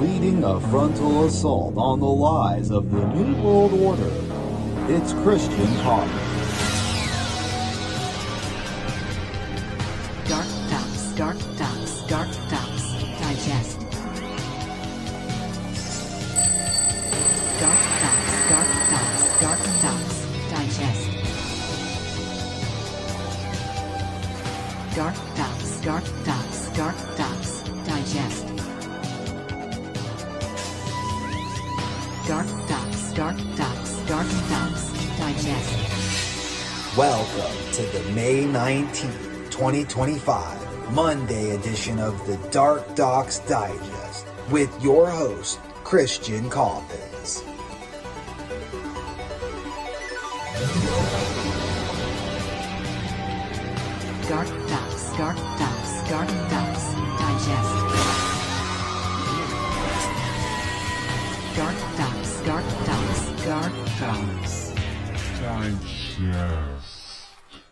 leading a frontal assault on the lies of the New World Order. It's Christian Coffins. DarkDox, Digest. DarkDox, Digest. DarkDox, Digest. DarkDox, Digest. Welcome to the May 19th, 2025, Monday edition of the DarkDox Digest with your host, Christian Coffins. DarkDox, Digest. DarkDox.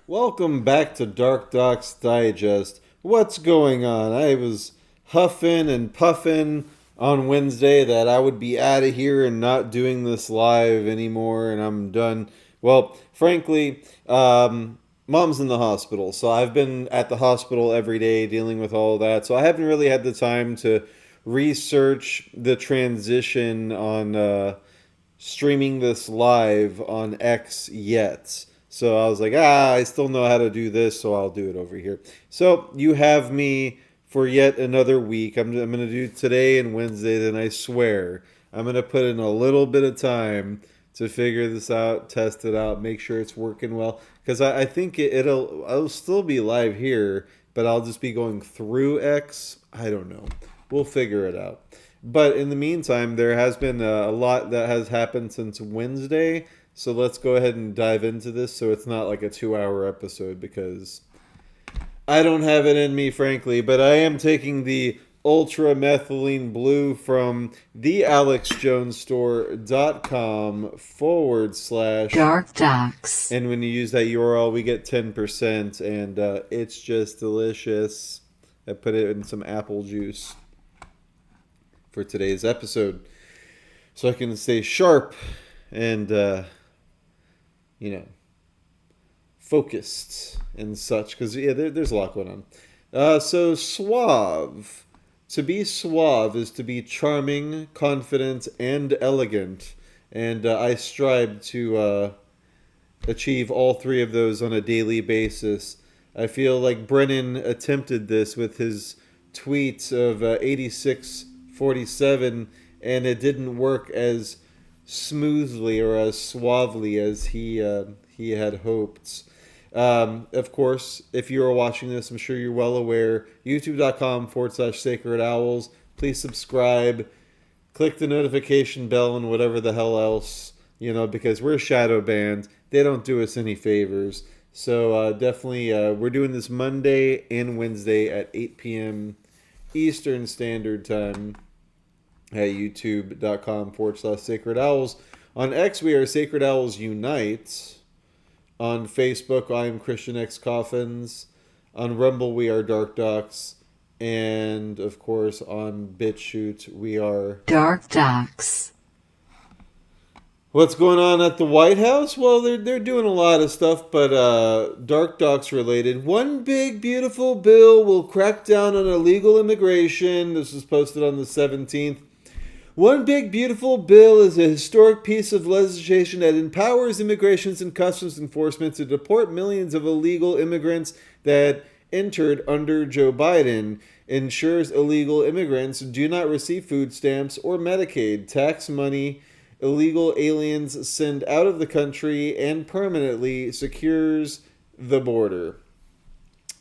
Welcome back to DarkDox Digest. What's going on? I was huffing and puffing on Wednesday that I would be out of here and not doing this live anymore, and I'm done. Well, frankly, Mom's in the hospital, so I've been at the hospital every day dealing with all of that, so I haven't really had the time to research the transition on streaming this live on X yet. So I was like, I still know how to do this, so I'll do it over here. So you have me for yet another week. I'm going to do today and Wednesday, then I swear I'm going to put in a little bit of time to figure this out, test it out, make sure it's working well. Because I think I'll still be live here, but I'll just be going through X. I don't know. We'll figure it out. But in the meantime, there has been a lot that has happened since Wednesday. So let's go ahead and dive into this so it's not like a 2-hour episode, because I don't have it in me, frankly. But I am taking the Ultra Methylene Blue from thealexjonesstore.com/ DarkDox. And when you use that URL, we get 10%, and it's just delicious. I put it in some apple juice for today's episode, so I can stay sharp and, focused and such, because, there's a lot going on. So SUAVE. To be suave is to be charming, confident, and elegant, and I strive to achieve all three of those on a daily basis. I feel like Brennan attempted this with his tweets of 8647, and it didn't work as smoothly or as suavely as he had hoped. Of course, if you are watching this, I'm sure you're well aware, youtube.com/Sacred Owls. Please subscribe, click the notification bell, and whatever the hell else, because we're shadow banned. They don't do us any favors. So definitely, we're doing this Monday and Wednesday at 8 p.m. Eastern Standard Time at youtube.com/Sacred Owls. On X, we are Sacred Owls Unite. On Facebook, I am Christian X Coffins. On Rumble, we are DarkDox. And, of course, on BitChute, we are DarkDox. What's going on at the White House? Well, they're doing a lot of stuff, but DarkDox related. One big, beautiful bill will crack down on illegal immigration. This was posted on the 17th. One big, beautiful bill is a historic piece of legislation that empowers Immigration and Customs Enforcement to deport millions of illegal immigrants that entered under Joe Biden, ensures illegal immigrants do not receive food stamps or Medicaid, tax money illegal aliens send out of the country, and permanently secures the border.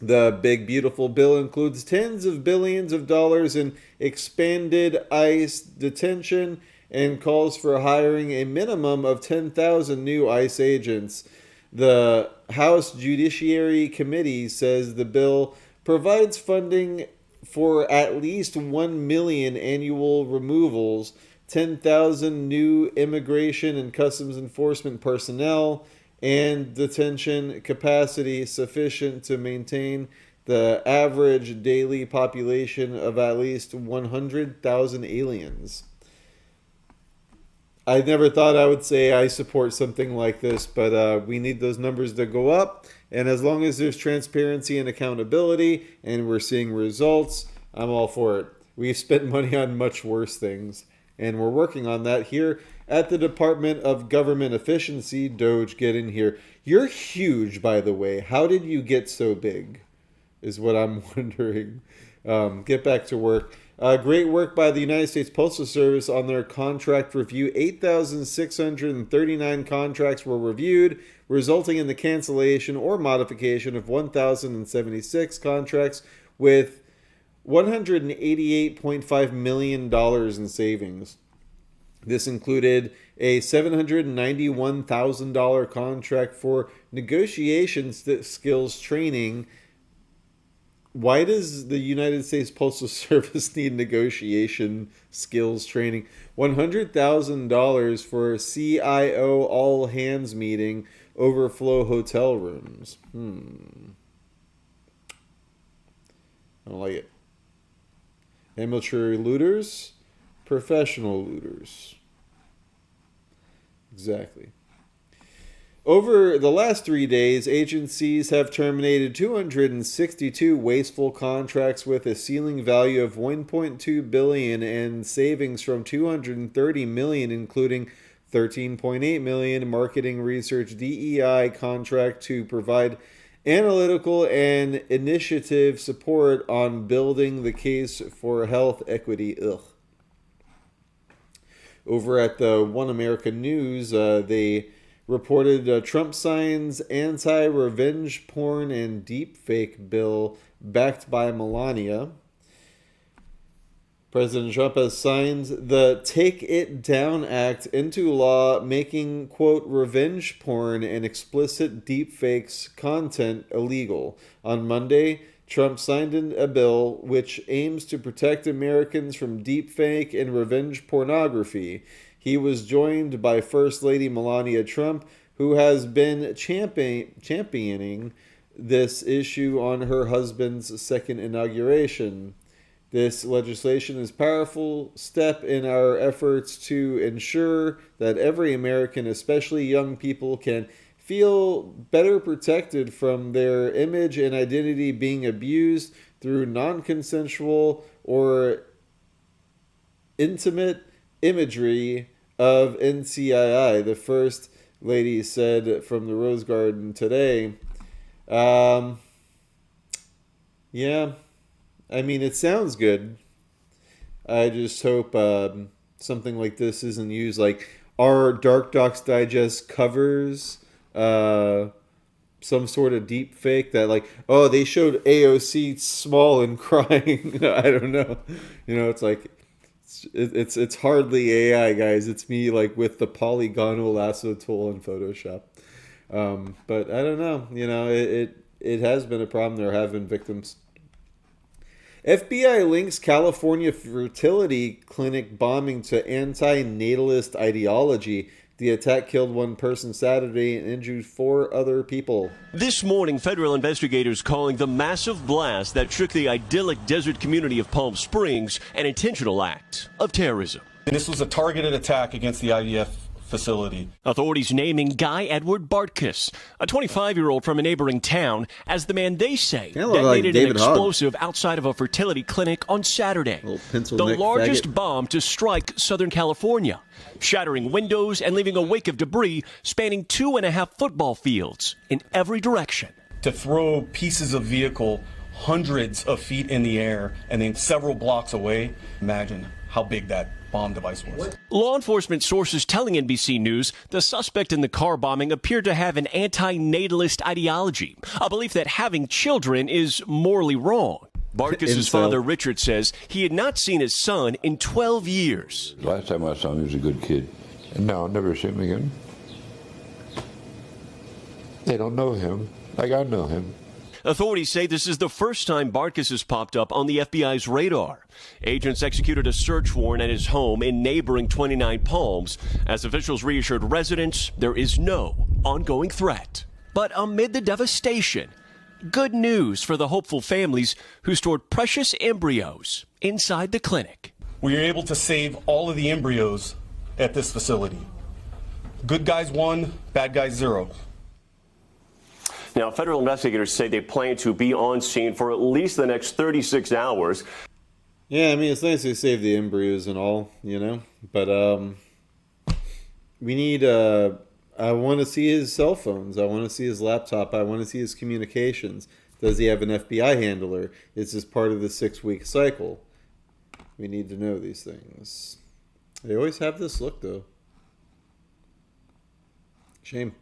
The big, beautiful bill includes tens of billions of dollars in expanded ICE detention and calls for hiring a minimum of 10,000 new ICE agents. The House Judiciary Committee says the bill provides funding for at least 1 million annual removals, 10,000 new Immigration and Customs Enforcement personnel, and detention capacity sufficient to maintain the average daily population of at least 100,000 aliens. I never thought I would say I support something like this, but we need those numbers to go up. And as long as there's transparency and accountability and we're seeing results, I'm all for it. We've spent money on much worse things, and we're working on that here at the Department of Government Efficiency. Doge, get in here. You're huge, by the way. How did you get so big, is what I'm wondering. Get back to work. Great work by the United States Postal Service on their contract review. 8,639 contracts were reviewed, resulting in the cancellation or modification of 1,076 contracts with $188.5 million in savings. This included a $791,000 contract for negotiation skills training. Why does the United States Postal Service need negotiation skills training? $100,000 for CIO all hands meeting, overflow hotel rooms. I don't like it. Amateur looters, professional looters. Exactly. Over the last 3 days, agencies have terminated 262 wasteful contracts with a ceiling value of $1.2 billion and savings from $230 million, including $13.8 million marketing research DEI contract to provide analytical and initiative support on building the case for health equity. Over at the One America News, they reported Trump signs anti-revenge porn and deepfake bill backed by Melania. President Trump has signed the Take It Down Act into law, making, quote, revenge porn and explicit deepfakes content illegal. On Monday, Trump signed a bill which aims to protect Americans from deepfake and revenge pornography. He was joined by First Lady Melania Trump, who has been championing this issue on her husband's second inauguration. This legislation is a powerful step in our efforts to ensure that every American, especially young people, can feel better protected from their image and identity being abused through non-consensual or intimate imagery of NCII, the First Lady said from the Rose Garden today. Yeah, I mean, it sounds good. I just hope something like this isn't used. Like, our DarkDox Digest covers some sort of deep fake that, like, oh, they showed AOC small and crying. I don't know. You know, it's like, it's hardly AI, guys. It's me, like, with the polygonal lasso tool in Photoshop. But I don't know. You know, it has been a problem. There have been victims. FBI links California fertility clinic bombing to anti-natalist ideology. The attack killed one person Saturday and injured 4 other people. This morning, federal investigators calling the massive blast that shook the idyllic desert community of Palm Springs an intentional act of terrorism. And this was a targeted attack against the IDF facility. Authorities naming Guy Edward Bartkus, a 25-year-old from a neighboring town, as the man they say detonated an explosive outside of a fertility clinic on Saturday. The largest bomb to strike Southern California, shattering windows and leaving a wake of debris spanning 2.5 football fields in every direction. To throw pieces of vehicle hundreds of feet in the air and then several blocks away, imagine how big that bomb device was. Law enforcement sources telling NBC News the suspect in the car bombing appeared to have an anti-natalist ideology, a belief that having children is morally wrong. Bartkus' father, Richard, says he had not seen his son in 12 years. Last time I saw him, he was a good kid. And now I'll never see him again. They don't know him like I know him. Authorities say this is the first time Bartkus has popped up on the FBI's radar. Agents executed a search warrant at his home in neighboring 29 Palms as officials reassured residents there is no ongoing threat. But amid the devastation, good news for the hopeful families who stored precious embryos inside the clinic. We were able to save all of the embryos at this facility. Good guys 1, bad guys 0. Now, federal investigators say they plan to be on scene for at least the next 36 hours. Yeah, I mean, it's nice to save the embryos and all, you know, but we need, I want to see his cell phones. I want to see his laptop. I want to see his communications. Does he have an FBI handler? Is this part of the 6-week cycle? We need to know these things. They always have this look, though. Shame.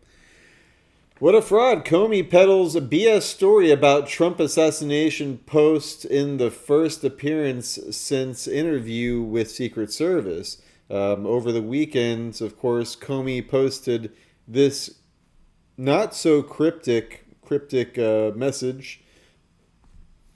What a fraud. Comey peddles a BS story about Trump assassination post in the first appearance since interview with Secret Service. Over the weekend, of course, Comey posted this not so cryptic message,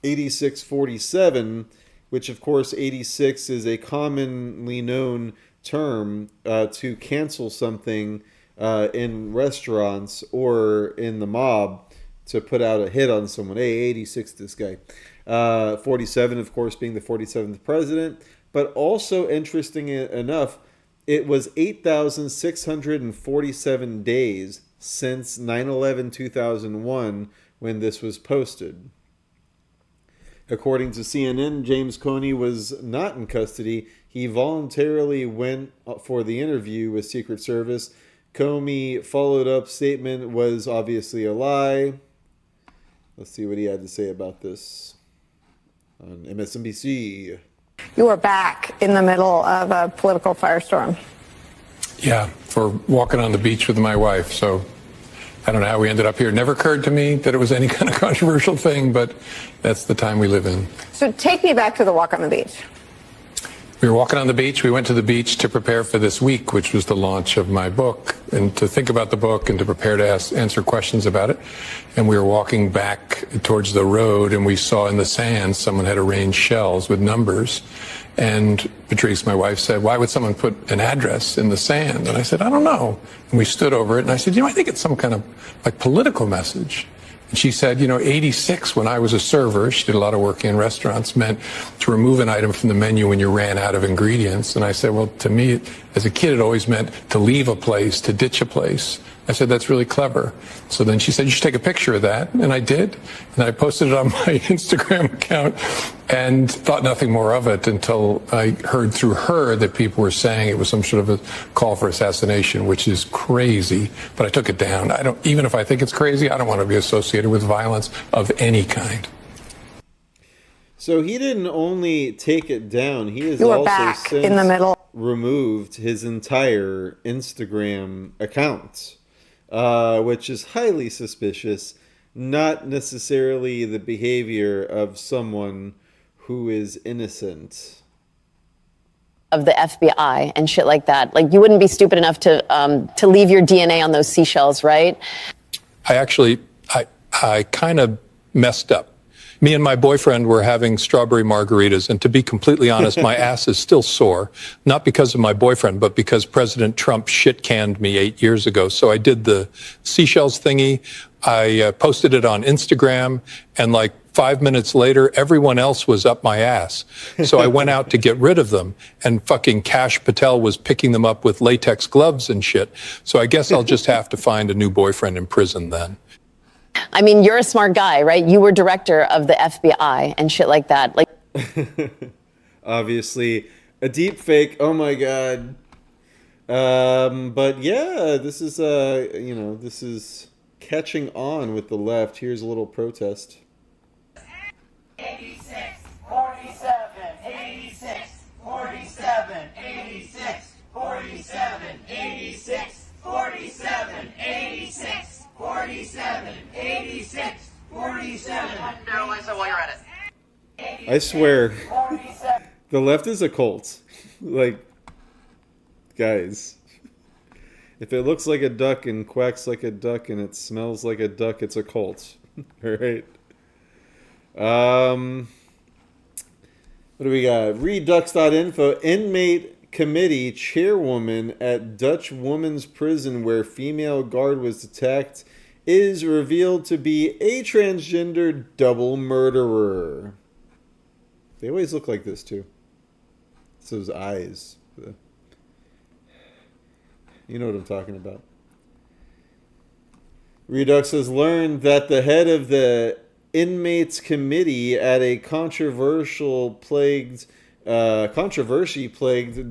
8647, which of course 86 is a commonly known term to cancel something in restaurants or in the mob to put out a hit on someone. Hey, 86 this guy. 47, of course, being the 47th president. But also, interesting enough, it was 8,647 days since 9/11/2001 when this was posted. According to CNN, James Comey was not in custody. He voluntarily went for the interview with Secret Service. Comey followed up statement was obviously a lie. Let's see what he had to say about this on MSNBC. You were back in the middle of a political firestorm. Yeah, for walking on the beach with my wife. So I don't know how we ended up here. It never occurred to me that it was any kind of controversial thing, but that's the time we live in. So take me back to the walk on the beach. We were walking on the beach. We went to the beach to prepare for this week, which was the launch of my book, and to think about the book and to prepare to answer questions about it. And we were walking back towards the road, and we saw in the sand someone had arranged shells with numbers. And Patrice, my wife, said, "Why would someone put an address in the sand?" And I said, "I don't know." And we stood over it, and I said, "I think it's some kind of like political message." And she said, 86, when I was a server, she did a lot of work in restaurants, meant to remove an item from the menu when you ran out of ingredients. And I said, well, to me, as a kid, it always meant to leave a place, to ditch a place. I said, that's really clever. So then she said, you should take a picture of that. And I did. And I posted it on my Instagram account and thought nothing more of it until I heard through her that people were saying it was some sort of a call for assassination, which is crazy. But I took it down. Even if I think it's crazy, I don't want to be associated with violence of any kind. So he didn't only take it down, he has also back since in the middle. removed his entire Instagram account. Which is highly suspicious, not necessarily the behavior of someone who is innocent. Of the FBI and shit like that. Like, you wouldn't be stupid enough to leave your DNA on those seashells, right? I kind of messed up. Me and my boyfriend were having strawberry margaritas, and to be completely honest, my ass is still sore, not because of my boyfriend, but because President Trump shit-canned me 8 years ago. So I did the seashells thingy, I posted it on Instagram, and like 5 minutes later, everyone else was up my ass. So I went out to get rid of them, and fucking Kash Patel was picking them up with latex gloves and shit. So I guess I'll just have to find a new boyfriend in prison then. I mean, you're a smart guy, right? You were director of the FBI and shit like that. Like, obviously, a deep fake. Oh my god. But yeah, this is this is catching on with the left. Here's a little protest. 86, 47, 86, 47, 86, 47, 86, 47, 86. 47, 86, 47. No, Lisa, while you're at it. I swear, the left is a cult. Like, guys, if it looks like a duck and quacks like a duck and it smells like a duck, it's a cult. All right. What do we got? Redux.info. Inmate committee chairwoman at Dutch woman's prison where female guard was attacked is revealed to be a transgender double murderer. They always look like this, too. It's those eyes. You know what I'm talking about. Redux has learned that the head of the inmates committee at a controversy-plagued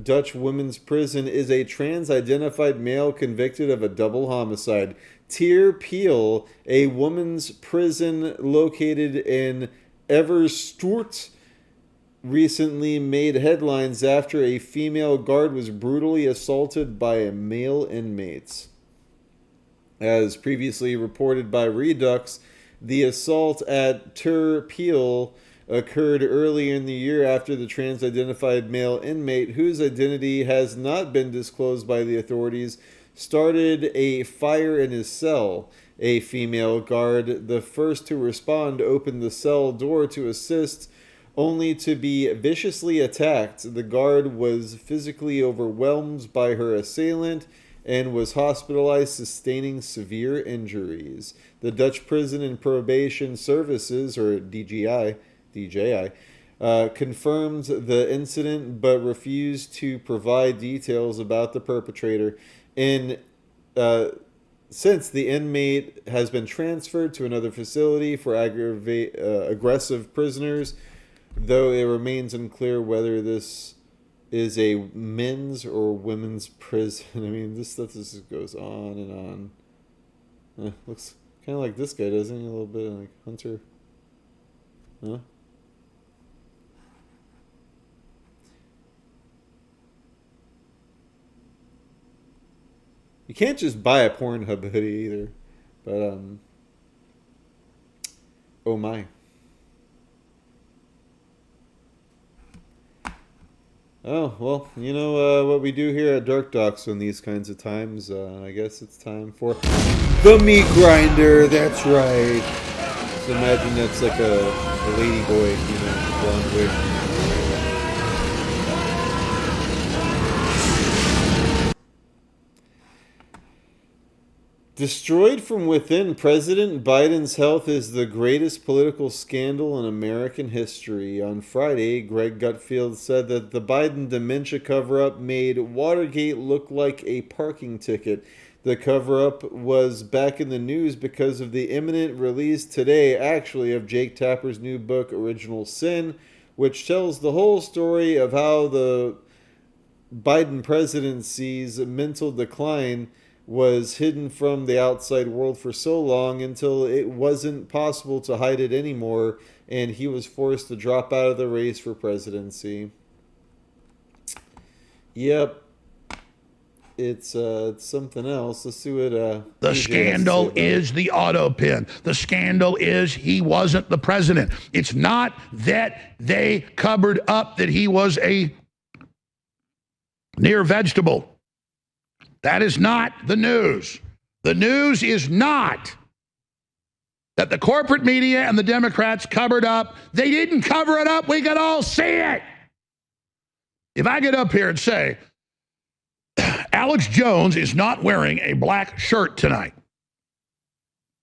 Dutch women's prison is a trans-identified male convicted of a double homicide. Ter Peel, a women's prison located in Everstoort, recently made headlines after a female guard was brutally assaulted by male inmates. As previously reported by Redux, the assault at Ter Peel occurred earlier in the year after the trans-identified male inmate, whose identity has not been disclosed by the authorities, started a fire in his cell. A female guard, the first to respond, opened the cell door to assist, only to be viciously attacked. The guard was physically overwhelmed by her assailant and was hospitalized, sustaining severe injuries. The Dutch Prison and Probation Services, or DJI, confirmed the incident but refused to provide details about the perpetrator. Since the inmate has been transferred to another facility for aggressive prisoners, though it remains unclear whether this is a men's or women's prison. I mean, this stuff just goes on and on. Looks kind of like this guy, doesn't he? A little bit like Hunter. Huh? You can't just buy a Pornhub hoodie either. But, oh my. Oh, well, you know what we do here at DarkDox in these kinds of times. I guess it's time for the meat grinder. That's right. Just imagine that's like a lady boy, you know, blonde wig. Destroyed from within, President Biden's health is the greatest political scandal in American history. On Friday, Greg Gutfeld said that the Biden dementia cover-up made Watergate look like a parking ticket. The cover-up was back in the news because of the imminent release today, actually, of Jake Tapper's new book, Original Sin, which tells the whole story of how the Biden presidency's mental decline was hidden from the outside world for so long until it wasn't possible to hide it anymore, and he was forced to drop out of the race for presidency. Yep. It's something else. Let's see what the scandal is the auto pin. The scandal is he wasn't the president. It's not that they covered up that he was a near vegetable. That is not the news. The news is not that the corporate media and the Democrats covered up. They didn't cover it up. We could all see it. If I get up here and say, Alex Jones is not wearing a black shirt tonight.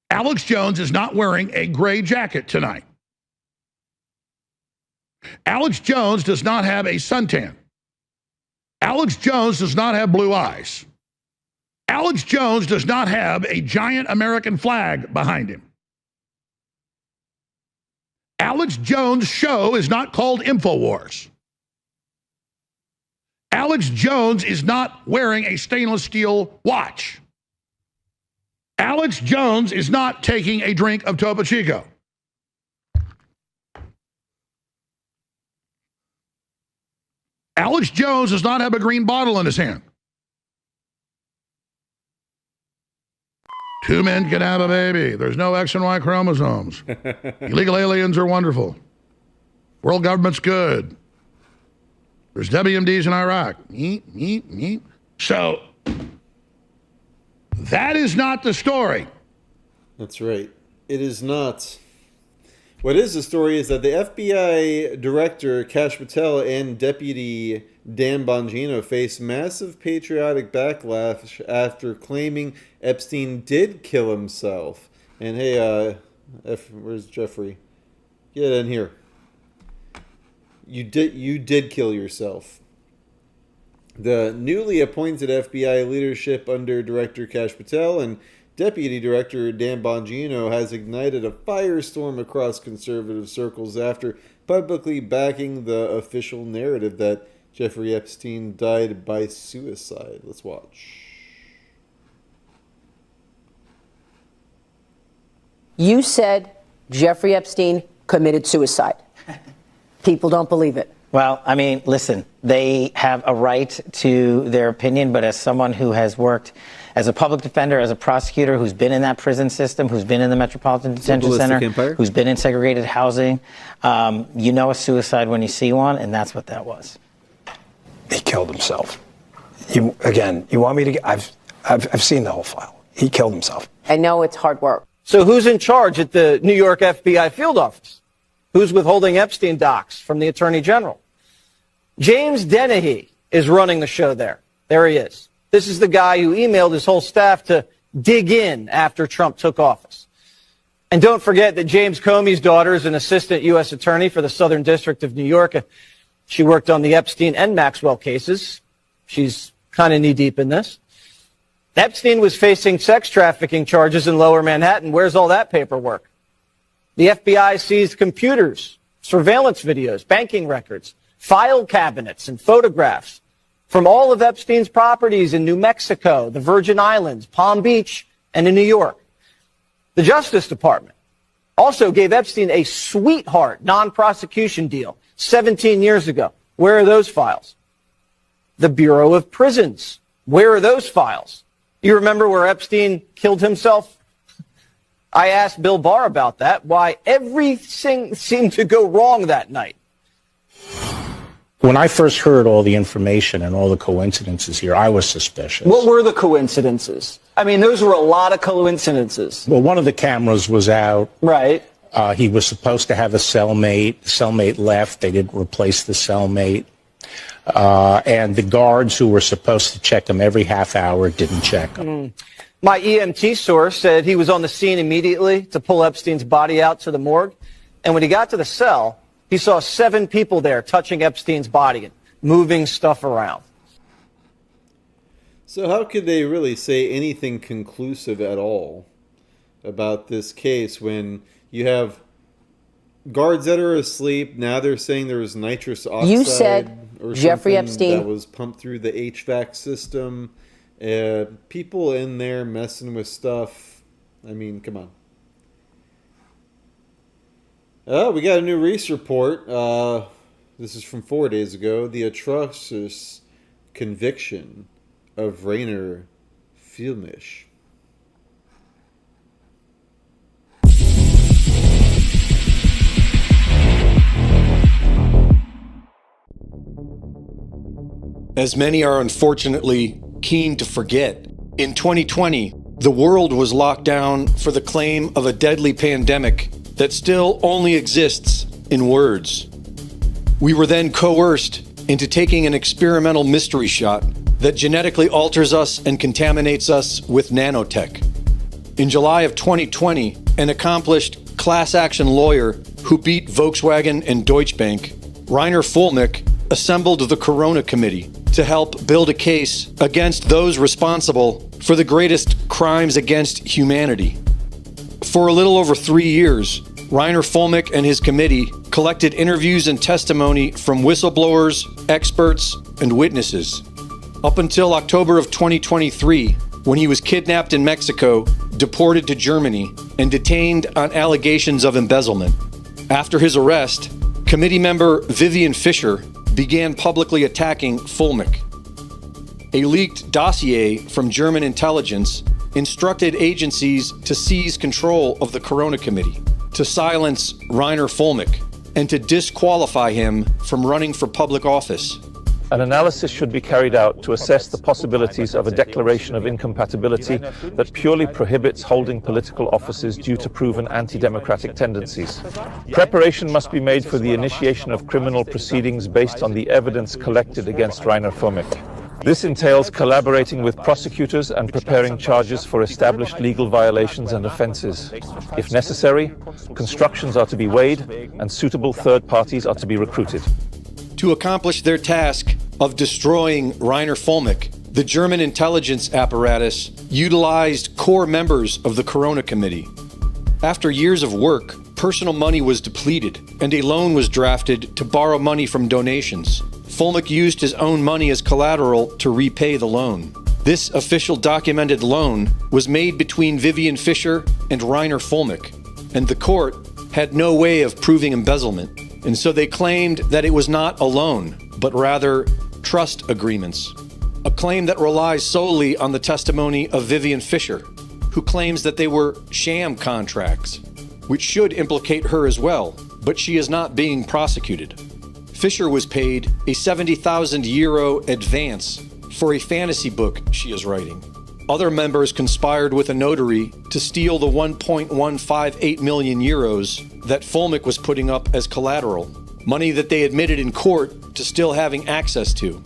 Alex Jones is not wearing a gray jacket tonight. Alex Jones does not have a suntan. Alex Jones does not have blue eyes. Alex Jones does not have a giant American flag behind him. Alex Jones' show is not called InfoWars. Alex Jones is not wearing a stainless steel watch. Alex Jones is not taking a drink of Topo Chico. Alex Jones does not have a green bottle in his hand. Two men can have a baby. There's no X and Y chromosomes. Illegal aliens are wonderful. World government's good. There's WMDs in Iraq. So, that is not the story. That's right. It is not. What is the story is that the FBI Director Kash Patel and Deputy Dan Bongino face massive patriotic backlash after claiming Epstein did kill himself. And hey, where's Jeffrey? Get in here. You did kill yourself. The newly appointed FBI leadership under Director Kash Patel and Deputy Director Dan Bongino has ignited a firestorm across conservative circles after publicly backing the official narrative that Jeffrey Epstein died by suicide. Let's watch. You said Jeffrey Epstein committed suicide. People don't believe it. Well, I mean, listen, they have a right to their opinion, but as someone who has worked as a public defender, as a prosecutor, who's been in that prison system, who's been in the Metropolitan Detention Center, who's been in segregated housing, you know a suicide when you see one, and that's what that was. He killed himself. You want me to? I've seen the whole file. He killed himself. I know it's hard work. So who's in charge at the New York FBI field office? Who's withholding Epstein docs from the Attorney General? James Dennehy is running the show there. There he is. This is the guy who emailed his whole staff to dig in after Trump took office. And don't forget that James Comey's daughter is an assistant U.S. attorney for the Southern District of New York. She worked on the Epstein and Maxwell cases. She's kind of knee-deep in this. Epstein was facing sex trafficking charges in Lower Manhattan. Where's all that paperwork? The FBI seized computers, surveillance videos, banking records, file cabinets, and photographs from all of Epstein's properties in New Mexico, the Virgin Islands, Palm Beach, and in New York. The Justice Department also gave Epstein a sweetheart non-prosecution deal 17 years ago. Where are those files? The Bureau of Prisons. Where are those files? You remember where Epstein killed himself? I asked Bill Barr about that, why everything seemed to go wrong that night. When I first heard all the information and all the coincidences here, I was suspicious. What were the coincidences? I mean, those were a lot of coincidences. Well, one of the cameras was out. Right. He was supposed to have a cellmate. The cellmate left. They didn't replace the cellmate. And the guards who were supposed to check him every half hour didn't check him. My EMT source said he was on the scene immediately to pull Epstein's body out to the morgue. And when he got to the cell, he saw 7 people there touching Epstein's body and moving stuff around. So how could they really say anything conclusive at all about this case when you have guards that are asleep? Now they're saying there was nitrous oxide. You said or Jeffrey Epstein that was pumped through the HVAC system. People in there messing with stuff. I mean, come on. We got a new Reese report. This is from 4 days ago. The atrocious conviction of Rainer Filmisch. As many are unfortunately keen to forget, in 2020, the world was locked down for the claim of a deadly pandemic that still only exists in words. We were then coerced into taking an experimental mystery shot that genetically alters us and contaminates us with nanotech. In July of 2020, an accomplished class action lawyer who beat Volkswagen and Deutsche Bank, Rainer Fulmick, assembled the Corona Committee to help build a case against those responsible for the greatest crimes against humanity. For a little over 3 years, Rainer Fulmick and his committee collected interviews and testimony from whistleblowers, experts, and witnesses. Up until October of 2023, when he was kidnapped in Mexico, deported to Germany, and detained on allegations of embezzlement. After his arrest, committee member Vivian Fischer began publicly attacking Fulmick. A leaked dossier from German intelligence instructed agencies to seize control of the Corona Committee, to silence Rainer Fulmick, and to disqualify him from running for public office. An analysis should be carried out to assess the possibilities of a declaration of incompatibility that purely prohibits holding political offices due to proven anti-democratic tendencies. Preparation must be made for the initiation of criminal proceedings based on the evidence collected against Rainer Fuhrmich. This entails collaborating with prosecutors and preparing charges for established legal violations and offenses. If necessary, constructions are to be weighed and suitable third parties are to be recruited. To accomplish their task of destroying Rainer Fuhrmich, the German intelligence apparatus utilized core members of the Corona Committee. After years of work, personal money was depleted, and a loan was drafted to borrow money from donations. Fuhrmich used his own money as collateral to repay the loan. This official documented loan was made between Vivian Fischer and Rainer Fuhrmich, and the court had no way of proving embezzlement, and so they claimed that it was not a loan, but rather trust agreements. A claim that relies solely on the testimony of Vivian Fischer, who claims that they were sham contracts, which should implicate her as well, but she is not being prosecuted. Fischer was paid a 70,000 euro advance for a fantasy book she is writing. Other members conspired with a notary to steal the 1.158 million euros that Fuhrmich was putting up as collateral, money that they admitted in court to still having access to.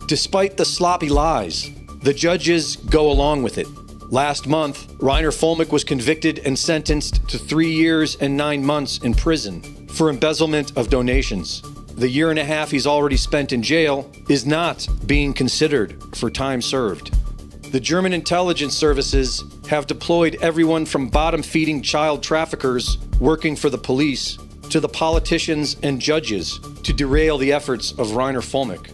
Despite the sloppy lies, the judges go along with it. Last month, Rainer Fuhrmich was convicted and sentenced to 3 years and 9 months in prison for embezzlement of donations. The year and a half he's already spent in jail is not being considered for time served. The German intelligence services have deployed everyone from bottom-feeding child traffickers working for the police to the politicians and judges to derail the efforts of Rainer Fuhrmich,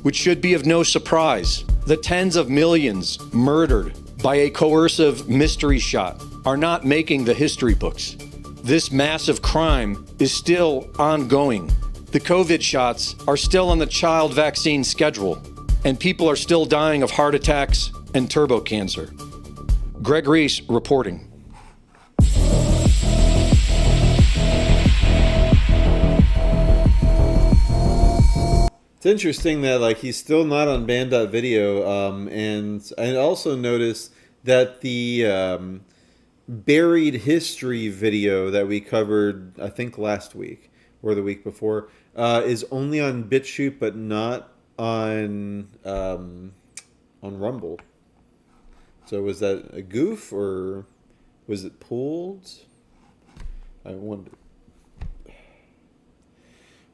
which should be of no surprise. The tens of millions murdered by a coercive mystery shot are not making the history books. This massive crime is still ongoing. The COVID shots are still on the child vaccine schedule, and people are still dying of heart attacks and turbo cancer. Greg Reese reporting. It's interesting that he's still not on BANNED.VIDEO, and I also noticed that the buried history video that we covered, I think last week or the week before, is only on BitChute but not on Rumble. So was that a goof or was it pulled? I wonder.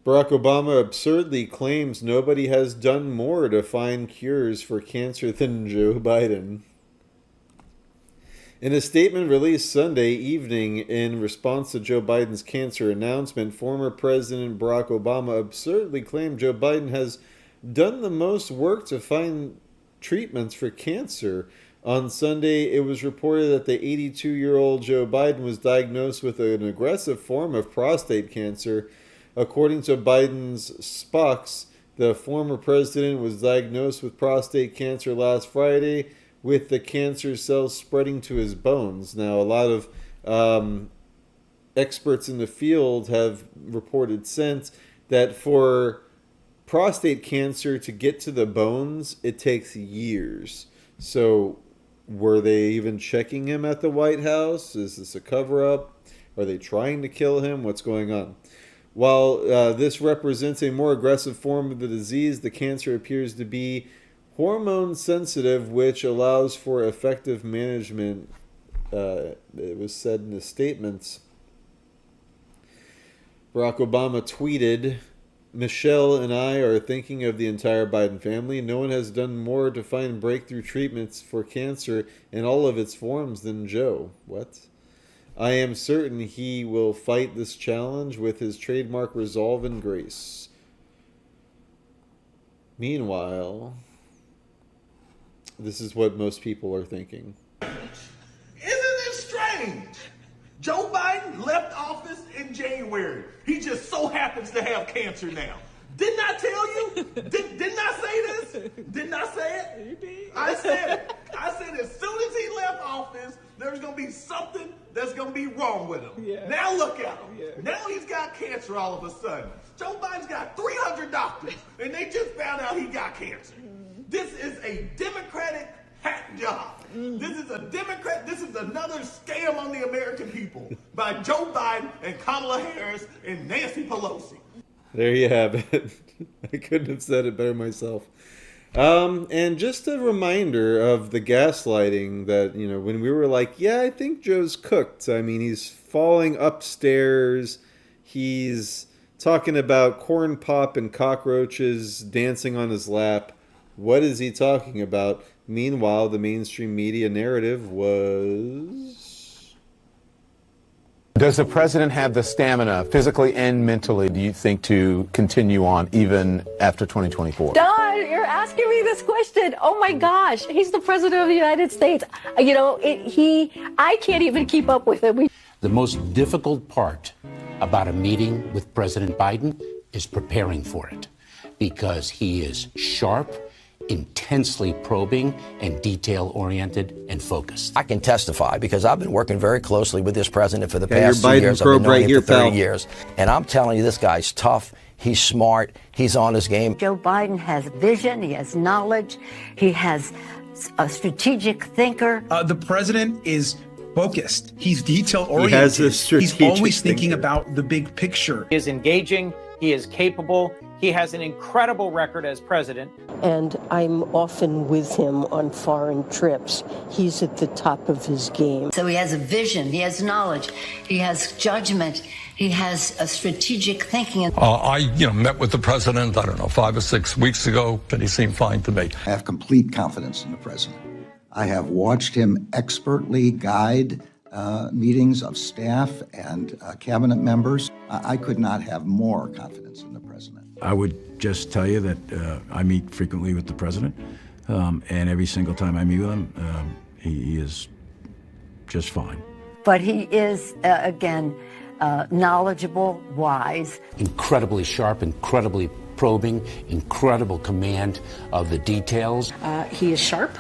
Barack Obama absurdly claims nobody has done more to find cures for cancer than Joe Biden. In a statement released Sunday evening in response to Joe Biden's cancer announcement, former President Barack Obama absurdly claimed Joe Biden has done the most work to find treatments for cancer. On Sunday, it was reported that the 82-year-old Joe Biden was diagnosed with an aggressive form of prostate cancer. According to Biden's Spox, the former president was diagnosed with prostate cancer last Friday, with the cancer cells spreading to his bones. Now, a lot of experts in the field have reported since that for prostate cancer to get to the bones, it takes years. So, were they even checking him at the White House? Is this a cover-up? Are they trying to kill him? What's going on? While this represents a more aggressive form of the disease, the cancer appears to be hormone sensitive, which allows for effective management, it was said in the statements. Barack Obama tweeted, "Michelle and I are thinking of the entire Biden family. No one has done more to find breakthrough treatments for cancer in all of its forms than Joe." What? "I am certain he will fight this challenge with his trademark resolve and grace." Meanwhile, this is what most people are thinking. Isn't it strange? Joe Biden left office in January. He just so happens to have cancer now. Didn't I tell you? Didn't I say this? Didn't I say it? You did. I said it. I said as soon as he left office, there's going to be something that's going to be wrong with him. Yeah. Now look at him. Yeah. Now he's got cancer all of a sudden. Joe Biden's got 300 doctors, and they just found out he got cancer. This is a Democratic hack job. This is a Democrat. This is another scam on the American people by Joe Biden and Kamala Harris and Nancy Pelosi. There you have it. I couldn't have said it better myself. And just a reminder of the gaslighting that, you know, when we were like, yeah, I think Joe's cooked. I mean, he's falling upstairs. He's talking about corn pop and cockroaches dancing on his lap. What is he talking about? Meanwhile, the mainstream media narrative was... Does the president have the stamina, physically and mentally, do you think, to continue on even after 2024? Don, you're asking me this question. Oh my gosh, he's the president of the United States. You know, I can't even keep up with him. The most difficult part about a meeting with President Biden is preparing for it, because he is sharp, intensely probing, and detail-oriented and focused. I can testify because I've been working very closely with this president for the past 2 years. I've been knowing him for 30 years. And I'm telling you, this guy's tough. He's smart. He's on his game. Joe Biden has vision. He has knowledge. He has a strategic thinker. The president is focused. He's detail-oriented. He's always thinking about the big picture. He is engaging. He is capable. He has an incredible record as president. And I'm often with him on foreign trips. He's at the top of his game. So he has a vision. He has knowledge. He has judgment. He has a strategic thinking. I met with the president, I don't know, 5 or 6 weeks ago, and he seemed fine to me. I have complete confidence in the president. I have watched him expertly guide meetings of staff and cabinet members. I could not have more confidence in the president. I would just tell you that I meet frequently with the president, and every single time I meet with him, he is just fine. But he is, again, knowledgeable, wise. Incredibly sharp, incredibly probing, incredible command of the details. He is sharp.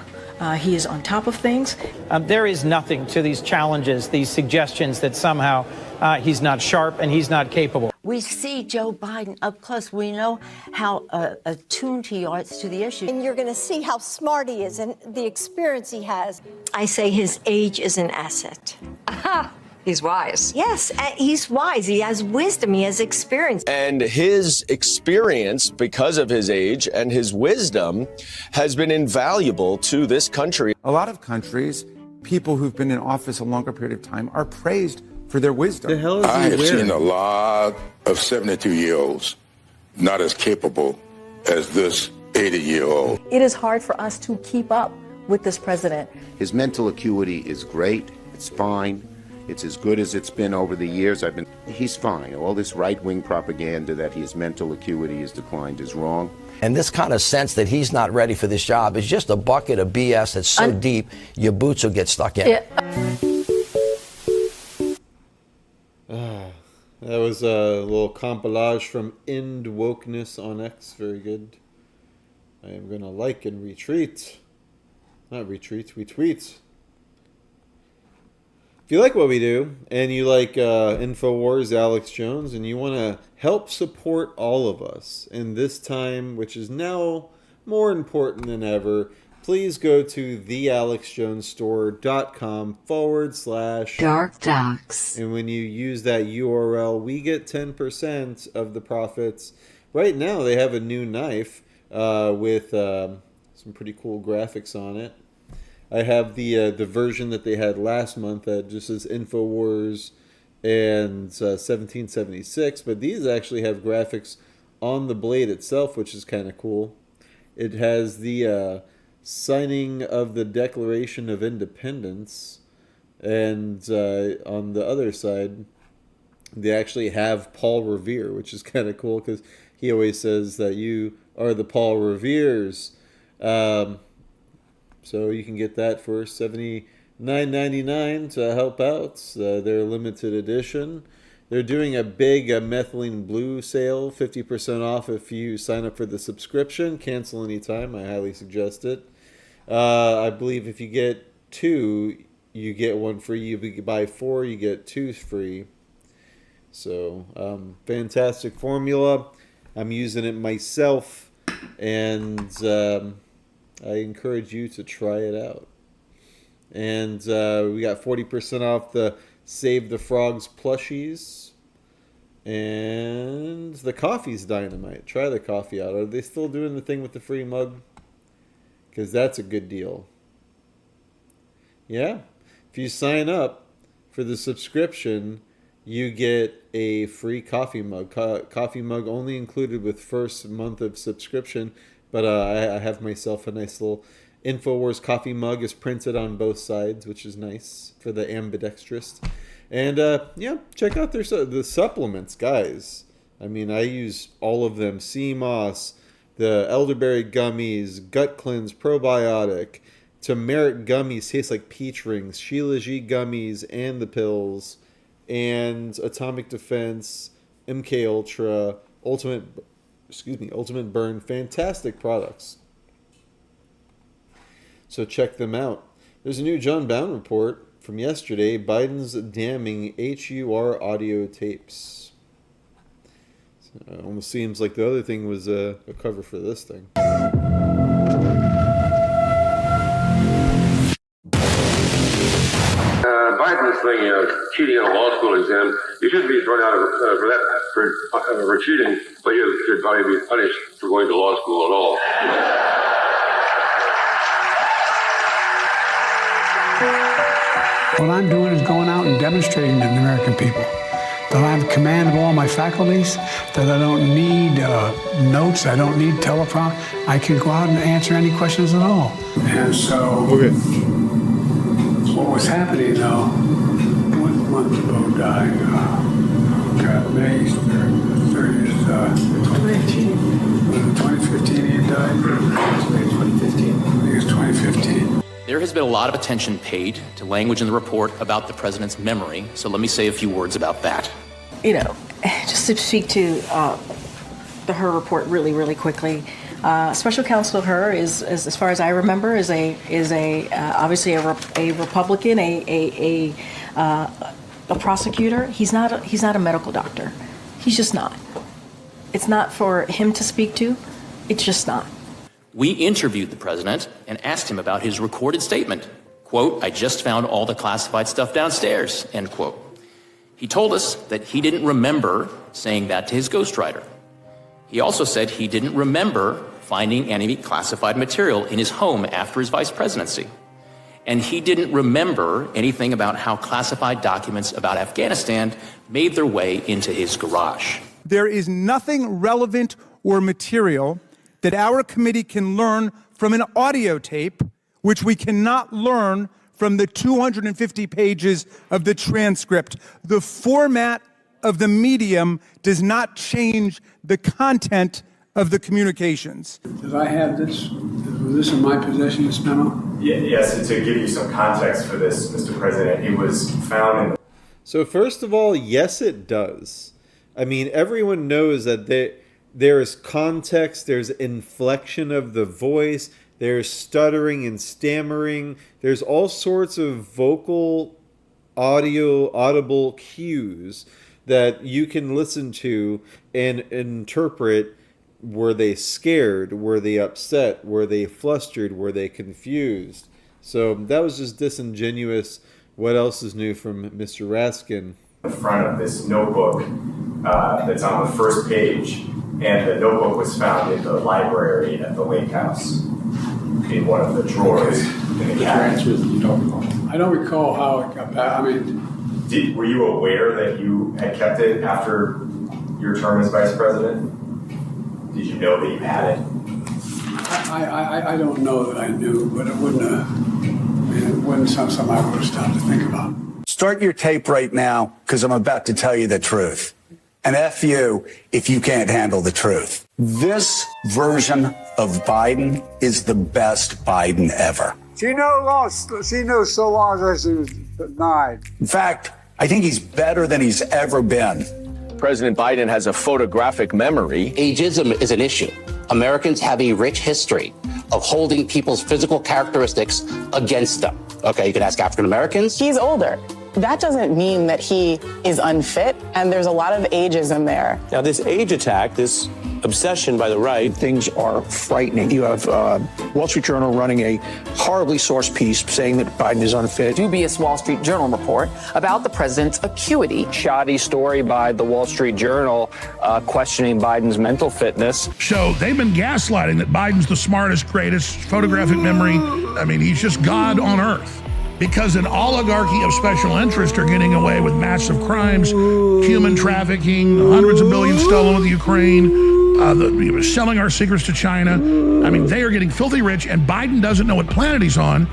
He is on top of things. There is nothing to these challenges, these suggestions that somehow he's not sharp and he's not capable. We see Joe Biden up close. We know how attuned he is to the issue. And you're going to see how smart he is and the experience he has. I say his age is an asset. Aha! He's wise. Yes, he's wise. He has wisdom. He has experience. And his experience, because of his age and his wisdom, has been invaluable to this country. A lot of countries, people who've been in office a longer period of time are praised for their wisdom. The hell is I have seen a lot of 72-year-olds not as capable as this 80-year-old. It is hard for us to keep up with this president. His mental acuity is great. It's fine. It's as good as it's been over the years. He's fine. All this right-wing propaganda that his mental acuity has declined is wrong. And this kind of sense that he's not ready for this job is just a bucket of BS that's so deep, your boots will get stuck in. That was a little compilage from End Wokeness on X. Very good. I am going to like and retweet. Not retweet, retweet. If you like what we do, and you like InfoWars, Alex Jones, and you want to help support all of us in this time, which is now more important than ever, please go to thealexjonesstore.com/DarkDox. And when you use that URL, we get 10% of the profits. Right now, they have a new knife with some pretty cool graphics on it. I have the version that they had last month that just says InfoWars and 1776, but these actually have graphics on the blade itself, which is kind of cool. It has the signing of the Declaration of Independence, and on the other side, they actually have Paul Revere, which is kind of cool because he always says that you are the Paul Reveres. So you can get that for $79.99 to help out. They're limited edition. They're doing a big methylene blue sale, 50% off if you sign up for the subscription. Cancel anytime. I highly suggest it. I believe if you get 2, you get one free. If you buy 4, you get 2 free. So, fantastic formula. I'm using it myself, and I encourage you to try it out. And we got 40% off the Save the Frogs plushies. And the coffee's dynamite. Try the coffee out. Are they still doing the thing with the free mug? Because that's a good deal. Yeah. If you sign up for the subscription, you get a free coffee mug. Coffee mug only included with first month of subscription. But I have myself a nice little InfoWars coffee mug. Is printed on both sides, which is nice for the ambidextrous. And yeah, check out the supplements, guys. I mean, I use all of them. Sea moss, the elderberry gummies, gut cleanse, probiotic, turmeric gummies taste like peach rings, Sheila G gummies and the pills, and Atomic Defense, MK Ultra, Ultimate Burn. Fantastic products. So check them out. There's a new John Bound report from yesterday, Biden's damning HUR audio tapes. So it almost seems like the other thing was a cover for this thing. Biden's thing, cheating on a law school exam, you shouldn't be thrown out for cheating, but you should probably be punished for going to law school at all. What I'm doing is going out and demonstrating to the American people that I have command of all my faculties, that I don't need notes, I don't need teleprompter. I can go out and answer any questions at all. And so, what was happening though, 1 month ago died, May 30th, 2018. Was it 2015 he died? 2015. I think it's 2015. There has been a lot of attention paid to language in the report about the president's memory, so let me say a few words about that. You know, just to speak to the Hur report really, really quickly. Special Counsel Hur is, as far as I remember, is obviously a Republican, a prosecutor. He's not a medical doctor. He's just not. It's not for him to speak to. It's just not. We interviewed the president and asked him about his recorded statement. Quote, "I just found all the classified stuff downstairs," end quote. He told us that he didn't remember saying that to his ghostwriter. He also said he didn't remember finding any classified material in his home after his vice presidency. And he didn't remember anything about how classified documents about Afghanistan made their way into his garage. There is nothing relevant or material that our committee can learn from an audio tape, which we cannot learn from the 250 pages of the transcript. The format of the medium does not change the content of the communications. Did I have this? Was this in my possession, this memo? Yes, to give you some context for this, Mr. President, it was found in... So first of all, yes, it does. I mean, everyone knows that there is context, there's inflection of the voice, there's stuttering and stammering, there's all sorts of vocal, audible cues that you can listen to and interpret. Were they scared? Were they upset? Were they flustered? Were they confused? So that was just disingenuous. What else is new from Mr. Raskin? The front of this notebook that's on the first page, and the notebook was found in the library at the Lake House in one of the drawers in the cabinet. I don't recall how it got back. I mean, were you aware that you had kept it after your term as vice president? Did you know that you had it? I don't know that I knew, but it wasn't something I would have stopped to think about. Start your tape right now, because I'm about to tell you the truth. And F you if you can't handle the truth. This version of Biden is the best Biden ever. She knows so long as she was 9. In fact, I think he's better than he's ever been. President Biden has a photographic memory. Ageism is an issue. Americans have a rich history of holding people's physical characteristics against them. Okay, you could ask African Americans. He's older. That doesn't mean that he is unfit, and there's a lot of ageism there. Now, this age attack, this obsession by the right. Things are frightening. You have Wall Street Journal running a horribly sourced piece saying that Biden is unfit. Dubious Wall Street Journal report about the president's acuity. Shoddy story by the Wall Street Journal questioning Biden's mental fitness. So they've been gaslighting that Biden's the smartest, greatest, photographic memory. I mean, he's just God on earth. Because an oligarchy of special interests are getting away with massive crimes, human trafficking, hundreds of billions stolen with Ukraine, selling our secrets to China. I mean, they are getting filthy rich, and Biden doesn't know what planet he's on.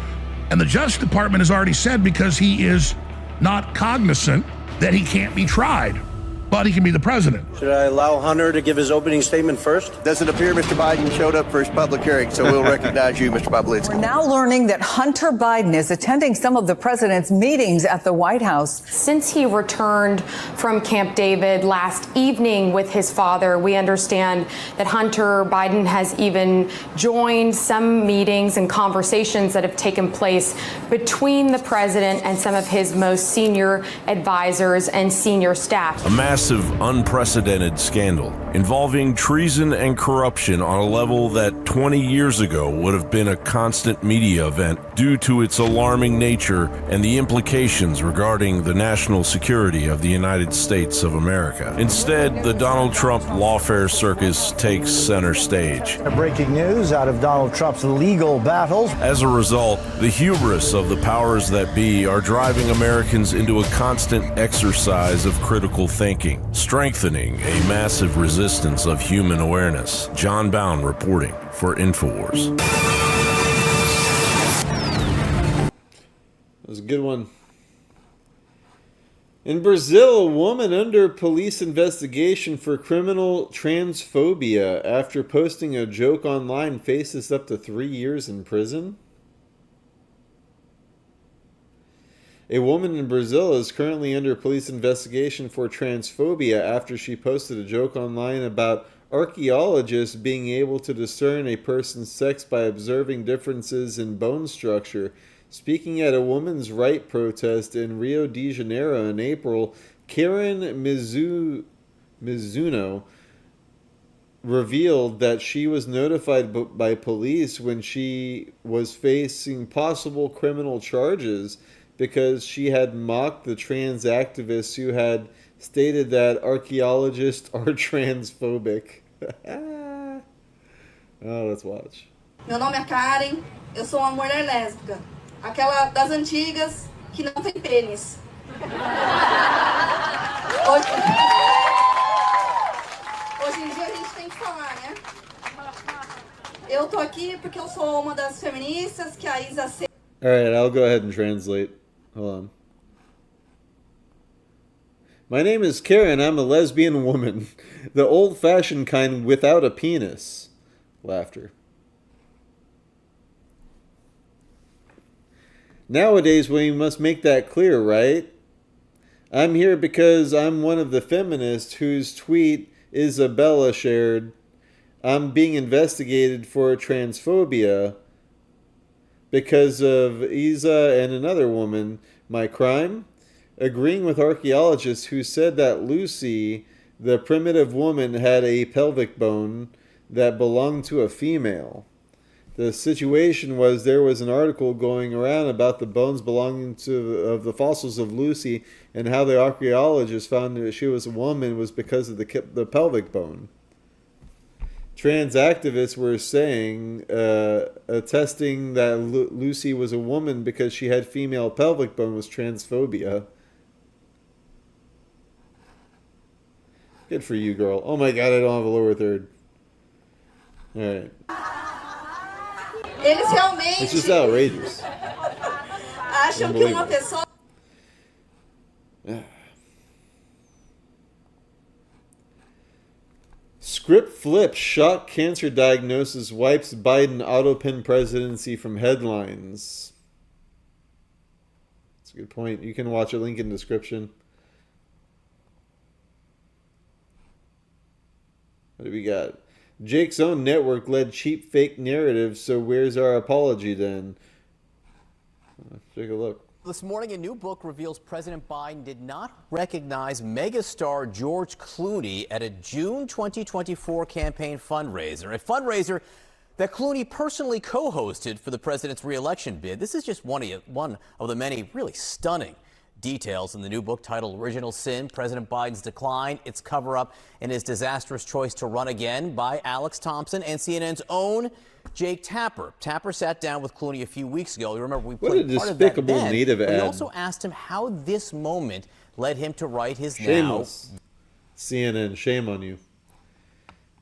And the Justice Department has already said, because he is not cognizant, that he can't be tried, but he can be the president. Should I allow Hunter to give his opening statement first? Doesn't appear Mr. Biden showed up for his public hearing, so we'll recognize you, Mr. Bobulinski. We're now learning that Hunter Biden is attending some of the president's meetings at the White House. Since he returned from Camp David last evening with his father, we understand that Hunter Biden has even joined some meetings and conversations that have taken place between the president and some of his most senior advisors and senior staff. A massive, unprecedented scandal involving treason and corruption on a level that 20 years ago would have been a constant media event due to its alarming nature and the implications regarding the national security of the United States of America. Instead, the Donald Trump lawfare circus takes center stage. Breaking news out of Donald Trump's legal battles. As a result, the hubris of the powers that be are driving Americans into a constant exercise of critical thinking, strengthening a massive resistance of human awareness. John Bound reporting for InfoWars. That was a good one. In Brazil, a woman under police investigation for criminal transphobia after posting a joke online faces up to 3 years in prison. A woman in Brazil is currently under police investigation for transphobia after she posted a joke online about archaeologists being able to discern a person's sex by observing differences in bone structure. Speaking at a women's rights protest in Rio de Janeiro in April, Karen Mizuno revealed that she was notified by police when she was facing possible criminal charges because she had mocked the trans activists who had stated that archaeologists are transphobic. Oh, let's watch. Meu nome é Karen, eu sou uma mulher lésbica. Aquela das antigas que não tem pênis. Hoje em dia a gente tem que falar, né? Eu tô aqui porque eu sou uma das feministas que a Isa... Alright, I'll go ahead and translate. Hold on. My name is Karen. I'm a lesbian woman. The old-fashioned kind without a penis. Laughter. Nowadays, we must make that clear, right? I'm here because I'm one of the feminists whose tweet Isabella shared. I'm being investigated for transphobia because of Isa and another woman. My crime? Agreeing with archaeologists who said that Lucy, the primitive woman, had a pelvic bone that belonged to a female. The situation was there was an article going around about the bones belonging to the fossils of Lucy and how the archaeologists found that she was a woman was because of the pelvic bone. Trans activists were saying, attesting that Lucy was a woman because she had female pelvic bone was transphobia. Good for you, girl. Oh my god, I don't have a lower third. Alright. Eles realmente It's just outrageous. acham que uma pessoa... Script flip, shock cancer diagnosis wipes Biden autopin presidency from headlines. That's a good point. You can watch a link in the description. What do we got? Jake's own network led cheap fake narratives, so where's our apology then? Let's take a look. This morning, a new book reveals President Biden did not recognize megastar George Clooney at a June 2024 campaign fundraiser, a fundraiser that Clooney personally co-hosted for the president's re-election bid. This is just one of the many really stunning details in the new book titled Original Sin, President Biden's Decline, Its Cover-Up, and His Disastrous Choice to Run Again, by Alex Thompson and CNN's own Jake Tapper. Tapper sat down with Clooney a few weeks ago. You remember we played part of that then. native but ad. we also asked him how this moment led him to write his Shameless. CNN, shame on you.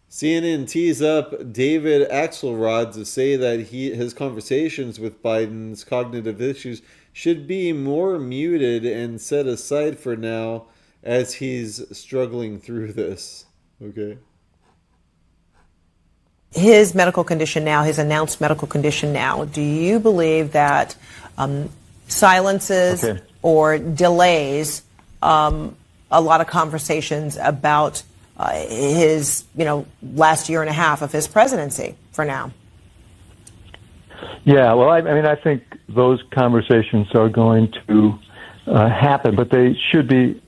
CNN tees up David Axelrod to say that his conversations with Biden's cognitive issues should be more muted and set aside for now as he's struggling through this. Okay. His medical condition now, his announced medical condition now, do you believe that silences or delays a lot of conversations about his, last year and a half of his presidency for now? Yeah, well, I mean, I think those conversations are going to happen, but they should be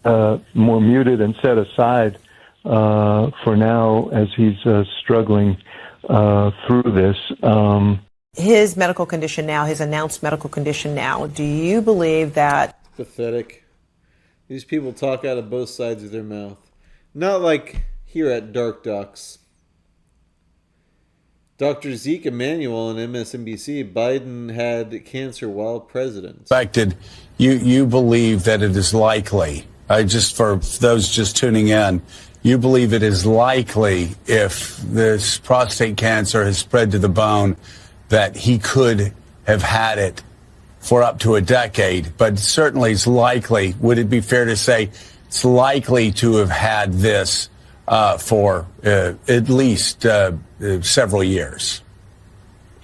more muted and set aside for now as he's struggling through this. His medical condition now, his announced medical condition now, do you believe that... Pathetic. These people talk out of both sides of their mouth. Not like here at DarkDox. Dr. Zeke Emanuel on MSNBC, Biden had cancer while president. You believe that it is likely, just for those just tuning in, you believe it is likely if this prostate cancer has spread to the bone that he could have had it for up to a decade, but certainly it's likely. Would it be fair to say it's likely to have had this for at least several years?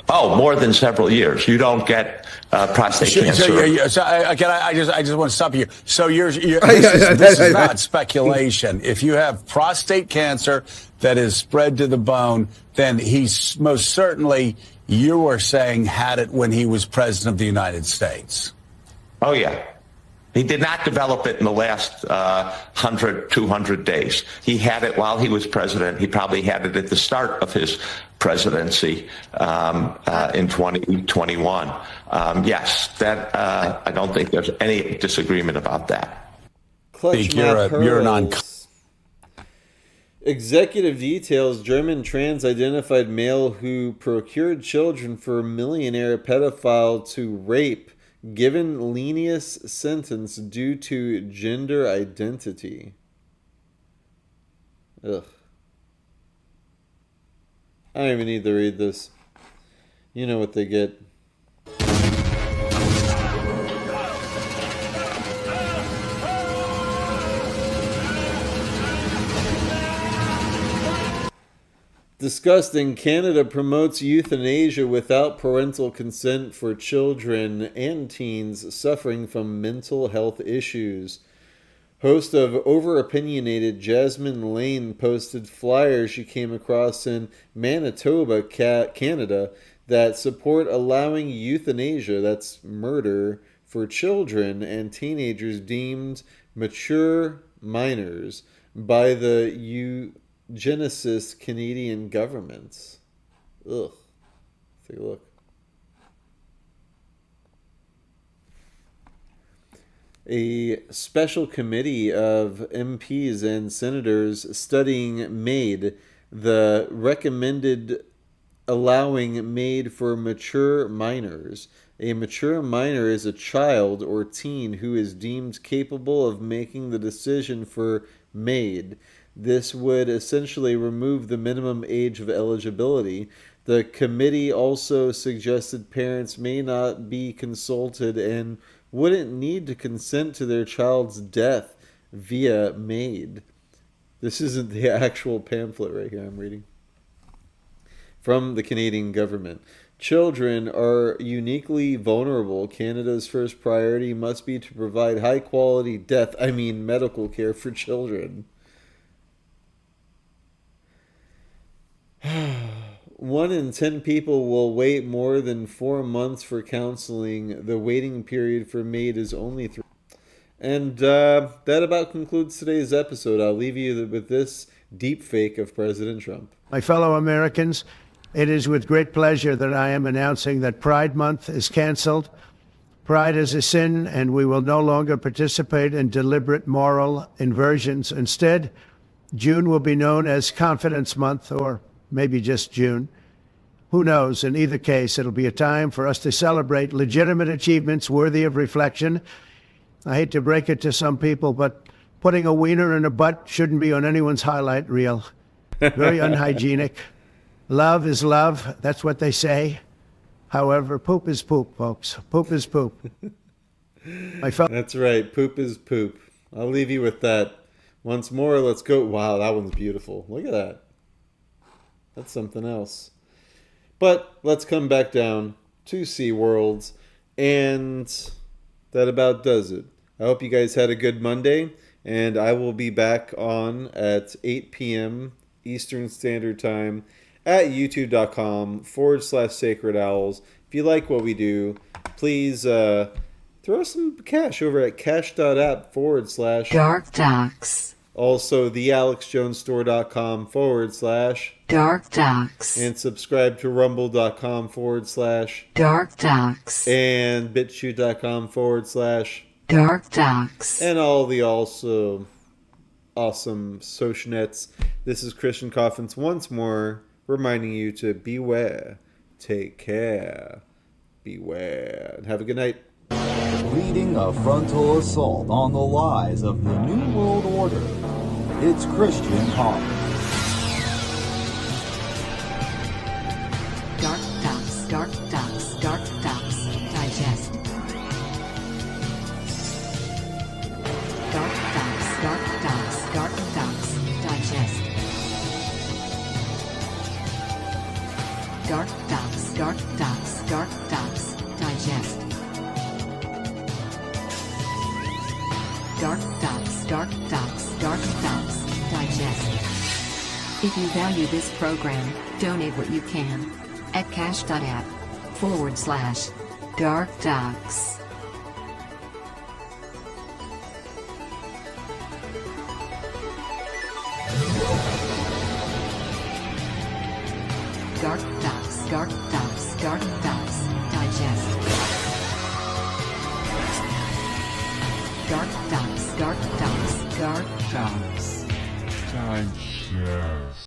Oh, more than several years. You don't get prostate cancer. I just want to stop you. So this is not speculation. If you have prostate cancer that is spread to the bone, then he's most certainly, you were saying, had it when he was president of the United States. Oh, yeah. He did not develop it in the last 100, 200 days. He had it while he was president. He probably had it at the start of his presidency in 2021. Yes, that I don't think there's any disagreement about that. You're non. Executive details: German trans-identified male who procured children for millionaire pedophile to rape, given lenient sentence due to gender identity. Ugh. I don't even need to read this. You know what they get. Disgusting. Canada promotes euthanasia without parental consent for children and teens suffering from mental health issues. Host of Over-Opinionated Jasmine Lane posted flyers she came across in Manitoba, Canada, that support allowing euthanasia, that's murder, for children and teenagers deemed mature minors by the eugenicist Canadian government. Ugh. Take a look. A special committee of MPs and senators studying MAID, the recommended allowing MAID for mature minors. A mature minor is a child or teen who is deemed capable of making the decision for MAID. This would essentially remove the minimum age of eligibility. The committee also suggested parents may not be consulted and wouldn't need to consent to their child's death via MAID. This isn't the actual pamphlet right here I'm reading. From the Canadian government. Children are uniquely vulnerable. Canada's first priority must be to provide high-quality medical care for children. 1 in 10 people will wait more than 4 months for counseling. The waiting period for MAID is only 3. And that about concludes today's episode. I'll leave you with this deep fake of President Trump. My fellow Americans, it is with great pleasure that I am announcing that Pride Month is canceled. Pride is a sin, and we will no longer participate in deliberate moral inversions. Instead, June will be known as Confidence Month, or maybe just June. Who knows? In either case, it'll be a time for us to celebrate legitimate achievements worthy of reflection. I hate to break it to some people, but putting a wiener in a butt shouldn't be on anyone's highlight reel. Very unhygienic. Love is love. That's what they say. However, poop is poop, folks. Poop is poop. That's right. Poop is poop. I'll leave you with that. Once more, let's go. Wow, that one's beautiful. Look at that. That's something else. But let's come back down to SeaWorld. And that about does it. I hope you guys had a good Monday. And I will be back on at 8 p.m. Eastern Standard Time at youtube.com/Sacred Owls. If you like what we do, please throw some cash over at cash.app/DarkDox. Also, thealexjonesstore.com/DarkDox. And subscribe to rumble.com/DarkDox. And bitchute.com/DarkDox. And all the also awesome social nets. This is Christian Coffins once more, reminding you to beware, take care, beware, and have a good night. Leading a frontal assault on the lies of the New World Order, it's Christian Coffins. DarkDox, DarkDox, DarkDox, digest. DarkDox, DarkDox, DarkDox, digest. DarkDox, DarkDox, DarkDox, digest. DarkDox, DarkDox, DarkDox, digest. If you value this program, donate what you can at cash.app/DarkDox. DarkDox, DarkDox, DarkDox, digest. DarkDox, DarkDox, DarkDox, digest.